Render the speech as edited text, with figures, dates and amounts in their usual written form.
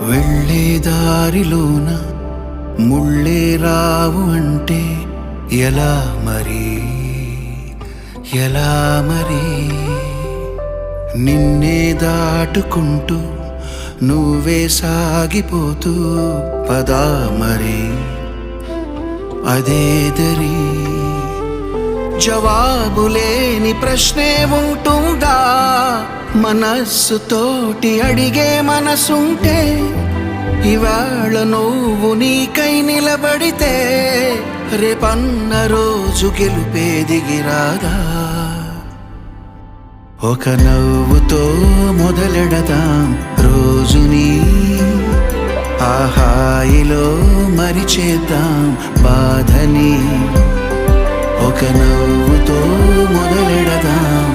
వెళ్ళే దారిలోన ముళ్ళే రావు అంటే ఎలా మరి ఎలా మరి నిన్నే దాటుకుంటూ నువ్వే సాగిపోతూ పదా మరి అదే దరి జవాబులేని ప్రశ్నే ఉంటుందా మనస్సుతోటి అడిగే మనసుంటే ఇవాళ నువ్వు నీకై నిలబడితే రేపన్న రోజు గెలుపే దిగిరాదా ఒక నవ్వుతో మొదలెడదాం రోజుని ఆ హాయిలో మరిచేద్దాం బాధని ఒక నవ్వుతో మొదలెడదాం